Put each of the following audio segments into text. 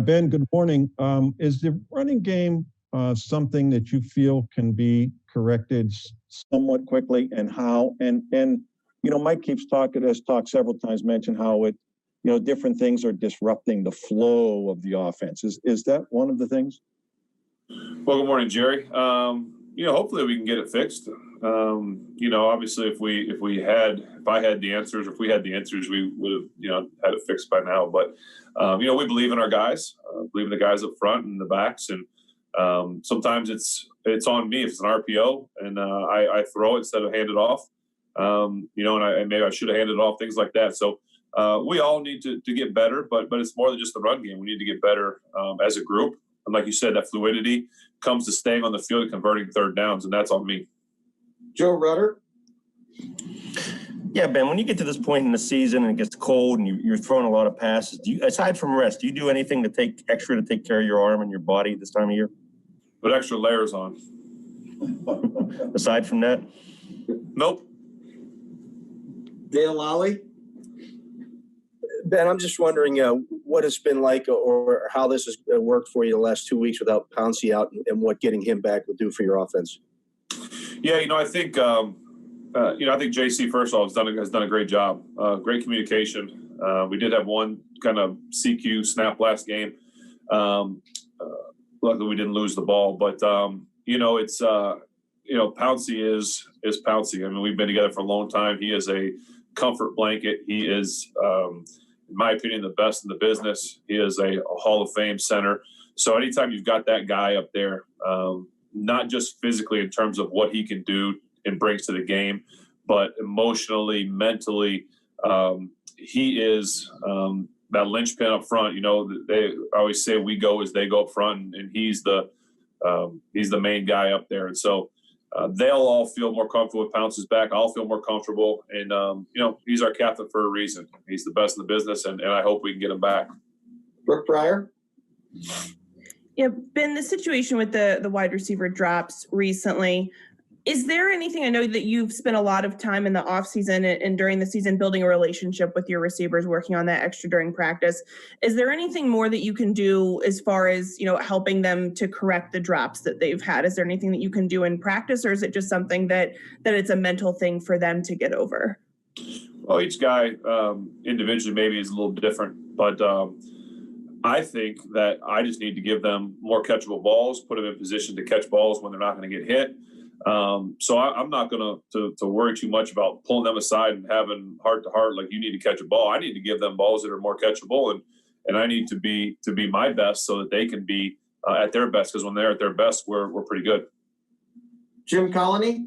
Ben, good morning. Is the running game something that you feel can be corrected somewhat quickly, and how? And Mike has talked several times, mentioned how it, different things are disrupting the flow of the offense. Is that one of the things? Well, good morning, Jerry. Hopefully we can get it fixed. Obviously if I had the answers, or if we had the answers, we would have, had it fixed by now. But, we believe in our guys, believe in the guys up front and the backs. And sometimes it's on me if it's an RPO and I throw it instead of hand it off, and maybe I should have handed it off, things like that. So we all need to get better, but it's more than just the run game. We need to get better as a group. And like you said, that fluidity comes to staying on the field and converting third downs, and that's on me. Joe Rudder. Yeah, Ben, when you get to this point in the season and it gets cold and you're throwing a lot of passes, aside from rest, do you do anything to take care of your arm and your body this time of year? Put extra layers on. Aside from that? Nope. Dale Lally. Ben, I'm just wondering what it's been like or how this has worked for you the last 2 weeks without Pouncey out, and what getting him back will do for your offense. Yeah, I think JC, first of all, has done a great job. Great communication. We did have one kind of CQ snap last game. Luckily, we didn't lose the ball, but it's Pouncey is Pouncey. I mean, we've been together for a long time. He is a comfort blanket. He is, in my opinion, the best in the business. He is a Hall of Fame center. So anytime you've got that guy up there, not just physically in terms of what he can do and brings to the game, but emotionally, mentally, he is that linchpin up front. They always say we go as they go up front, and he's the main guy up there. And so they'll all feel more comfortable with Pouncey's back. I'll feel more comfortable. And, he's our captain for a reason. He's the best in the business, and I hope we can get him back. Brooke Pryor. Yeah, Ben, the situation with the wide receiver drops recently, is there anything, I know that you've spent a lot of time in the offseason and during the season building a relationship with your receivers, working on that extra during practice. Is there anything more that you can do as far as, helping them to correct the drops that they've had? Is there anything that you can do in practice, or is it just something that it's a mental thing for them to get over? Well, each guy individually maybe is a little different, but I think that I just need to give them more catchable balls, put them in position to catch balls when they're not going to get hit. So I'm not going to worry too much about pulling them aside and having heart to heart, like you need to catch a ball. I need to give them balls that are more catchable, and I need to be my best so that they can be at their best, because when they're at their best, we're pretty good. Jim Colony.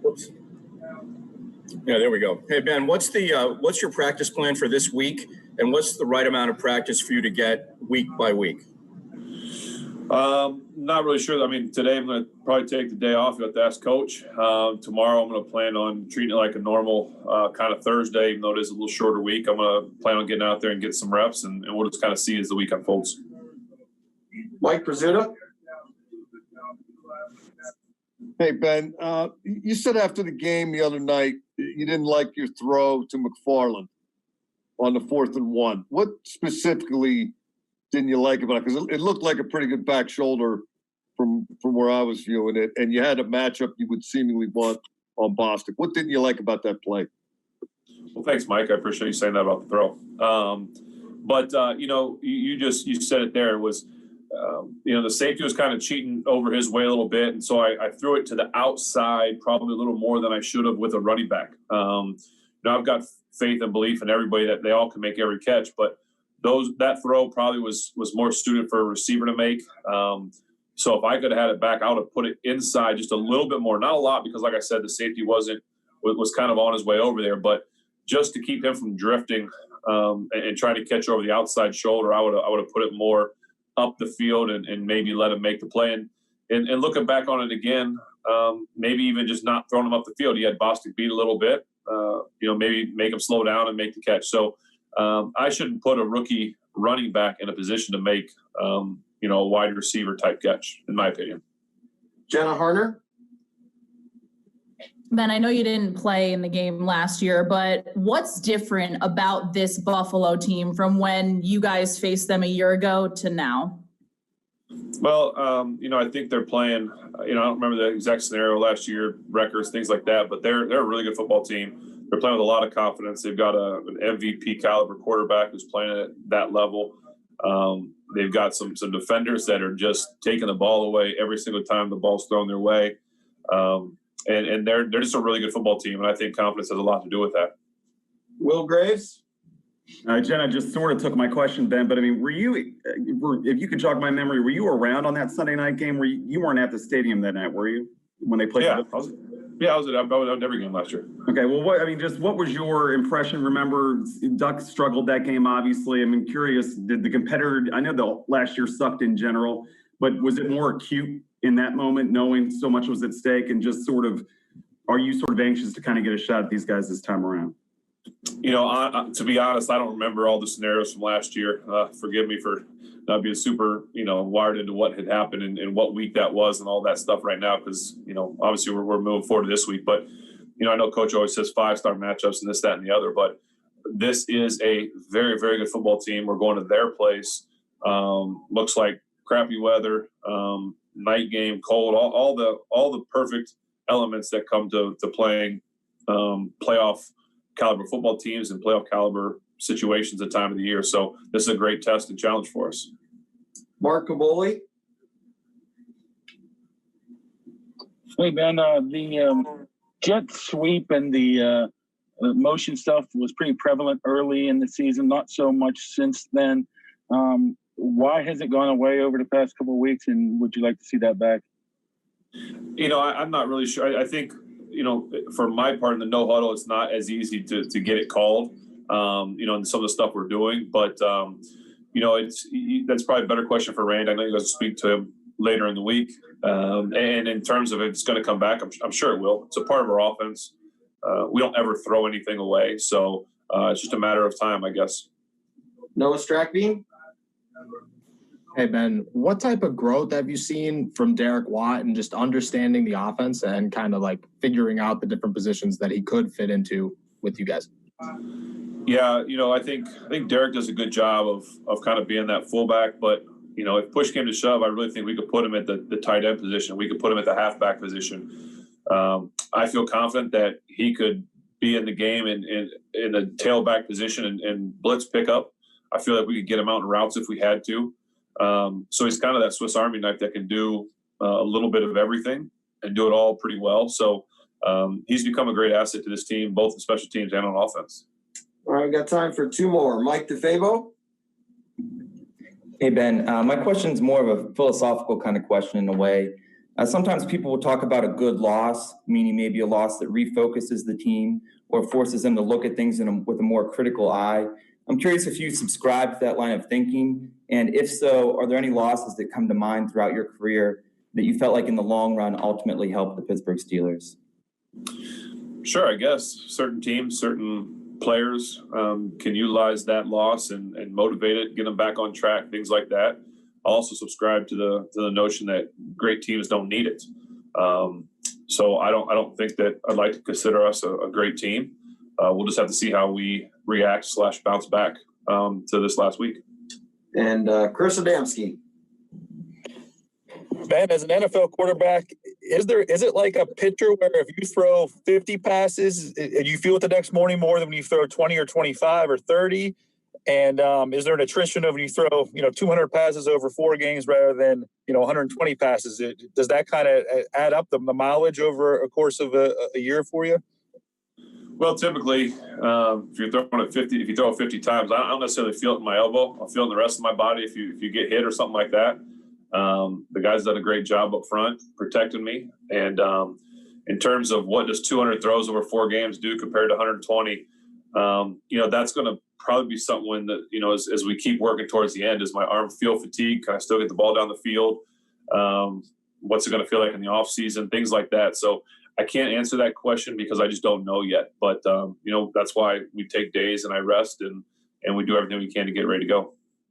Oops. Yeah, there we go. Hey, Ben, what's your practice plan for this week, and what's the right amount of practice for you to get week by week? Not really sure. I mean, today I'm going to probably take the day off. You have to ask Coach. Tomorrow I'm going to plan on treating it like a normal kind of Thursday, even though it is a little shorter week. I'm going to plan on getting out there and get some reps, and we'll just kind of see as the week unfolds. Mike Pizzuta. Hey, Ben, you said after the game the other night you didn't like your throw to McFarland on the 4th and 1. What specifically didn't you like about it? Because it looked like a pretty good back shoulder from where I was viewing it, and you had a matchup you would seemingly want on Bostic. What didn't you like about that play? Well, thanks, Mike. I appreciate you saying that about the throw. You said it there. It was, the safety was kind of cheating over his way a little bit, and so I threw it to the outside probably a little more than I should have with a running back. I've got faith and belief in everybody that they all can make every catch, but that throw probably was more suited for a receiver to make. So if I could have had it back, I would have put it inside just a little bit more, not a lot, because like I said, the safety was kind of on his way over there, but just to keep him from drifting and trying to catch over the outside shoulder, I would have put it more up the field and maybe let him make the play. And looking back on it again, maybe even just not throwing him up the field. He had Bostic beat a little bit, maybe make him slow down and make the catch. So I shouldn't put a rookie running back in a position to make, a wide receiver type catch, in my opinion. Jenna Harner. Ben, I know you didn't play in the game last year, but what's different about this Buffalo team from when you guys faced them a year ago to now? Well, I think they're playing, I don't remember the exact scenario last year, records, things like that, but they're a really good football team. They're playing with a lot of confidence. They've got an MVP caliber quarterback who's playing at that level. They've got some defenders that are just taking the ball away every single time the ball's thrown their way. And they're just a really good football team, and I think confidence has a lot to do with that. Will Graves? Jenna just sort of took my question, Ben, but I mean, if you could jog my memory, were you around on that Sunday night game? You weren't at the stadium that night, were you, when they played? Yeah, I was at every game last year. Okay, well, what was your impression? Remember, Ducks struggled that game, obviously. I'm curious, did the competitor, I know the last year sucked in general, but was it more acute in that moment, knowing so much was at stake, and just are you sort of anxious to kind of get a shot at these guys this time around? To be honest, I don't remember all the scenarios from last year. Forgive me for not being super, wired into what had happened and what week that was and all that stuff right now, because, obviously we're moving forward to this week. But, I know Coach always says 5-star matchups and this, that, and the other, but this is a very, very good football team. We're going to their place. Looks like crappy weather, night game, cold, all the perfect elements that come to playing playoff caliber football teams and playoff caliber situations at time of the year. So this is a great test and challenge for us. Mark Caboli? Hey, Ben, the jet sweep and the motion stuff was pretty prevalent early in the season, not so much since then. Why has it gone away over the past couple of weeks, and would you like to see that back? I'm not really sure. I think, for my part in the no huddle, it's not as easy to get it called, and some of the stuff we're doing. But, that's probably a better question for Randy. I know you guys will speak to him later in the week. And in terms of if it's going to come back, I'm sure it will. It's a part of our offense. We don't ever throw anything away. So it's just a matter of time, I guess. Noah Strackbeam? Hey, Ben, what type of growth have you seen from Derek Watt and just understanding the offense and kind of like figuring out the different positions that he could fit into with you guys? Yeah, I think Derek does a good job of kind of being that fullback, but if push came to shove, I really think we could put him at the tight end position. We could put him at the halfback position. I feel confident that he could be in the game in the tailback position and blitz pickup. I feel like we could get him out in routes if we had to. So he's kind of that Swiss Army knife that can do a little bit of everything and do it all pretty well. So he's become a great asset to this team, both in special teams and on offense. All right, we've got time for two more. Mike DeFabo? Hey, Ben, my question is more of a philosophical kind of question in a way. Sometimes people will talk about a good loss, meaning maybe a loss that refocuses the team or forces them to look at things with a more critical eye. I'm curious if you subscribe to that line of thinking, and if so, are there any losses that come to mind throughout your career that you felt like in the long run ultimately helped the Pittsburgh Steelers? Sure, I guess certain teams, certain players can utilize that loss and motivate it, get them back on track, things like that. I also subscribe to the notion that great teams don't need it. So I don't think that I'd like to consider us a great team. We'll just have to see how we react / bounce back to this last week. And Chris Adamski. Ben, as an NFL quarterback, is it like a pitcher where if you throw 50 passes, you feel it the next morning more than when you throw 20 or 25 or 30? And is there an attrition of when you throw 200 passes over 4 games rather than 120 passes? Does that kind of add up the mileage over a course of a year for you? Well, typically, if you're throwing it 50, if you throw it 50 times, I don't necessarily feel it in my elbow. I'll feel it in the rest of my body if you get hit or something like that. The guys done a great job up front protecting me. And in terms of what does 200 throws over 4 games do compared to 120, that's going to probably be something that, as we keep working towards the end, is my arm feel fatigued? Can I still get the ball down the field? What's it going to feel like in the off season? Things like that. So I can't answer that question because I just don't know yet. But, that's why we take days and I rest and we do everything we can to get ready to go.